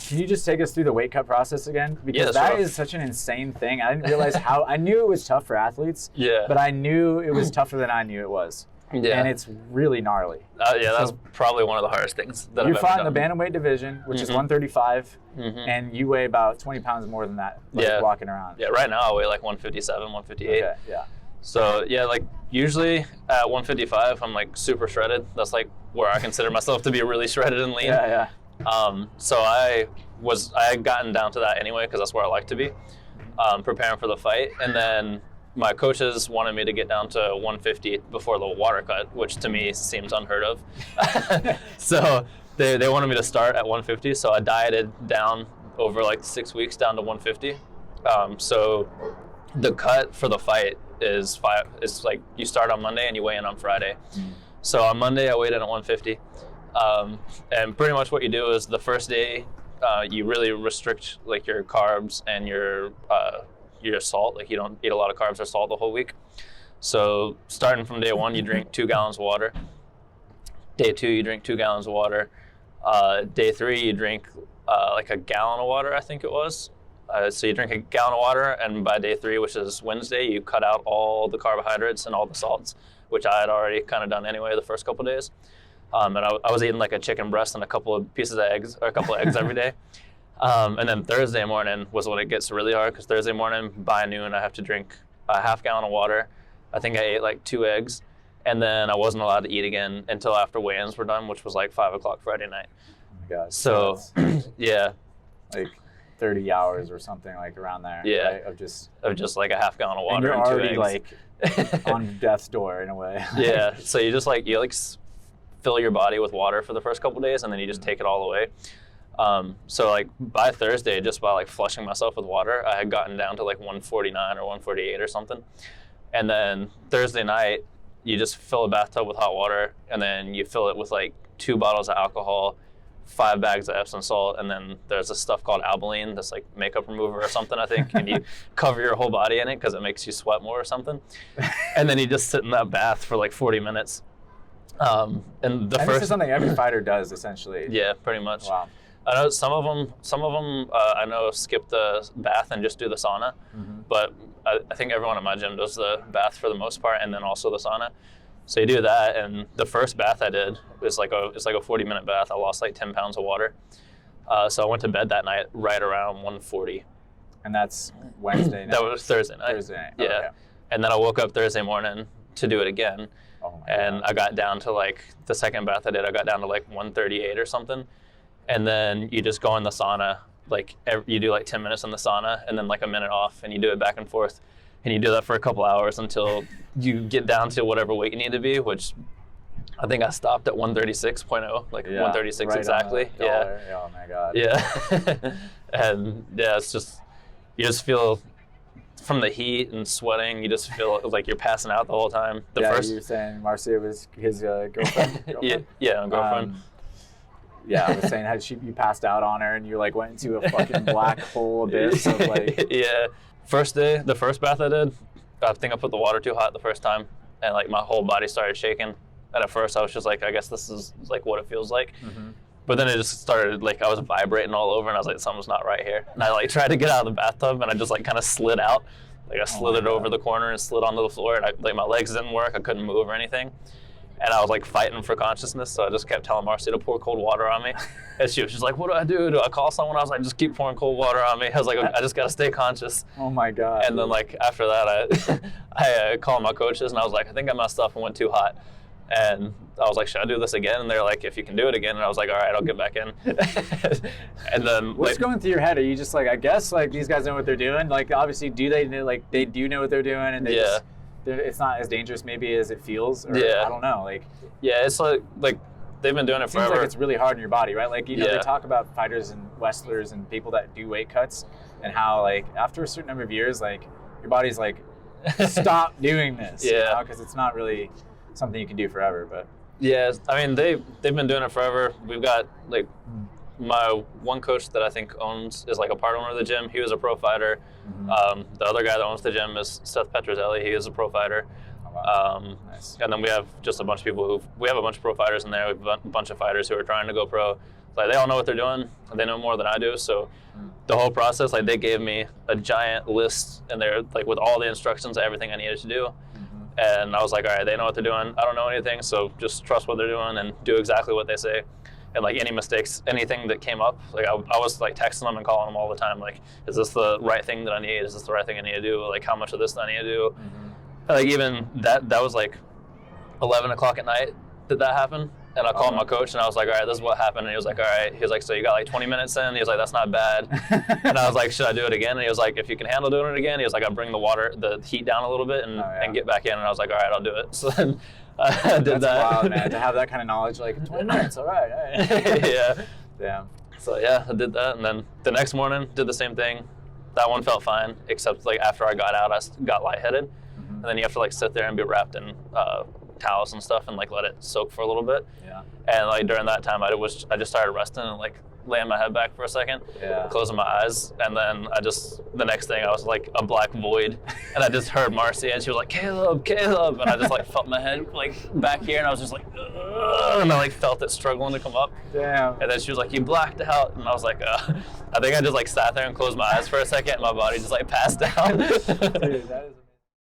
Can you just take us through the weight cut process again? Because that is such an insane thing. I didn't realize how, I knew it was tough for athletes, but I knew it was tougher than I knew it was. Yeah. And it's really gnarly. That's probably one of the hardest things that I've ever done. You fought in the bantamweight division, which is 135, and you weigh about 20 pounds more than that, walking around. Yeah, right now I weigh like 157, 158. Okay, yeah. So like usually at 155, I'm like super shredded. That's like where I consider myself to be really shredded and lean. Yeah. So I had gotten down to that anyway because that's where I like to be, preparing for the fight, and then my coaches wanted me to get down to 150 before the water cut, which to me seems unheard of. So they wanted me to start at 150. So I dieted down over like 6 weeks down to 150. So the cut for the fight is like you start on Monday and you weigh in on Friday. So on Monday I weighed in at 150. And pretty much what you do is the first day you really restrict like your carbs and your salt. Like you don't eat a lot of carbs or salt the whole week. So starting from day 1, you drink 2 gallons of water. Day 2, you drink 2 gallons of water. Day 3, you drink like a gallon of water, I think it was. So you drink a gallon of water, and by day 3, which is Wednesday, you cut out all the carbohydrates and all the salts, which I had already kind of done anyway the first couple of days. And I was eating like a chicken breast and a couple of pieces of eggs, or a couple of eggs every day. And then Thursday morning was when it gets really hard, because Thursday morning by noon I have to drink a half gallon of water. I think I ate like 2 eggs, and then I wasn't allowed to eat again until after weigh-ins were done, which was like 5 o'clock Friday night. Oh my God. So yeah. Like 30 hours or something like around there. Yeah. Right? Of just like a half gallon of water and and 2 you're already eggs. like on death's door in a way. Yeah. So you fill your body with water for the first couple of days, and then you just take it all away. So like by Thursday, just by like flushing myself with water, I had gotten down to like 149 or 148 or something. And then Thursday night, you just fill a bathtub with hot water, and then you fill it with like 2 bottles of alcohol, 5 bags of Epsom salt, and then there's this stuff called Albolene, that's like makeup remover or something, I think, and you cover your whole body in it because it makes you sweat more or something. And then you just sit in that bath for like 40 minutes. And this is something every fighter does, essentially. Yeah, pretty much. Wow. I know some of them I know skip the bath and just do the sauna, but I think everyone in my gym does the bath for the most part, and then also the sauna. So you do that, and the first bath I did was like a 40-minute bath. I lost like 10 pounds of water. So I went to bed that night right around 1:40. And that's Wednesday night? That was Thursday night. Thursday night. Yeah. Okay. And then I woke up Thursday morning to do it again. Oh my and God. I got down to like, the second bath I did, I got down to like 138 or something. And then you just go in the sauna, like you do like 10 minutes in the sauna and then like a minute off, and you do it back and forth. And you do that for a couple hours until you get down to whatever weight you need to be, which I think I stopped at 136.0, like 136 right exactly. Yeah. Oh my God. Yeah. And yeah, it's just, you just feel from the heat and sweating, you just feel like you're passing out the whole time. You were saying Marcia was his girlfriend? Yeah, girlfriend. Yeah, I was saying you passed out on her and you like went into a fucking black hole abyss of like. Yeah. First day, the first bath I did, I think I put the water too hot the first time, and like my whole body started shaking. And at first I was just like, I guess this is like what it feels like. But then it just started, like I was vibrating all over, and I was like, something's not right here. And I like tried to get out of the bathtub, and I just like kind of slid out. Like I slithered over the corner and slid onto the floor, and like my legs didn't work. I couldn't move or anything. And I was like fighting for consciousness, so I just kept telling Marcy to pour cold water on me. And she was just like, what do I do? Do I call someone? I was like, just keep pouring cold water on me. I was like, I just got to stay conscious. Oh my God. And then like after that, I called my coaches, and I was like, I think I messed up and went too hot. And I was like, should I do this again? And they're like, if you can do it again. And I was like, all right, I'll get back in. And then what's going through your head? Are you just like, I guess like these guys know what they're doing? Like obviously, do they know, like they do know what they're doing, and they it's not as dangerous maybe as it feels? Or, I don't know. Like it's like they've been doing it forever. Seems like it's really hard on your body, right? Like, you know, they talk about fighters and wrestlers and people that do weight cuts, and how like after a certain number of years, like your body's like, stop doing this. You know? Because it's not really something you can do forever. But yeah, I mean they've been doing it forever. We've got like my one coach that I think is like a part owner of the gym. He was a pro fighter. The other guy that owns the gym is Seth Petrozelli. He is a pro fighter. Nice. And then we have just a bunch of people we have a bunch of pro fighters in there. We have a bunch of fighters who are trying to go pro. Like, they all know what they're doing. They know more than I do. So the whole process, like, they gave me a giant list in there, like, with all the instructions, everything I needed to do. And I was like, all right, they know what they're doing. I don't know anything, so just trust what they're doing and do exactly what they say. And, like, any mistakes, anything that came up, like, I was, like, texting them and calling them all the time. Like, is this the right thing that I need? Is this the right thing I need to do? Like, how much of this do I need to do? And, like, even that was, like, 11 o'clock at night that happened. And I called my coach, and I was like, all right, this is what happened. And he was like, all right. He was like, so you got, like, 20 minutes in? He was like, that's not bad. And I was like, should I do it again? And he was like, if you can handle doing it again. He was like, I'll bring the heat down a little bit and get back in. And I was like, all right, I'll do it. So then I did that. That's wild, man, to have that kind of knowledge, like, 20 minutes, all right. Yeah. Damn. So, yeah, I did that. And then the next morning, did the same thing. That one felt fine, except, like, after I got out, I got lightheaded. And then you have to, like, sit there and be wrapped in towels and stuff and, like, let it soak for a little bit. Yeah. And, like, during that time, I just started resting and, like, laying my head back for a second, closing my eyes, and then the next thing I was like a black void, and I just heard Marcy, and she was like, Caleb, and I just, like, felt my head, like, back here, and I was just like, ugh, and I, like, felt it struggling to come up. Damn. And then she was like, you blacked out, and I was like, I think I just, like, sat there and closed my eyes for a second, and my body just, like, passed out. Dude, that is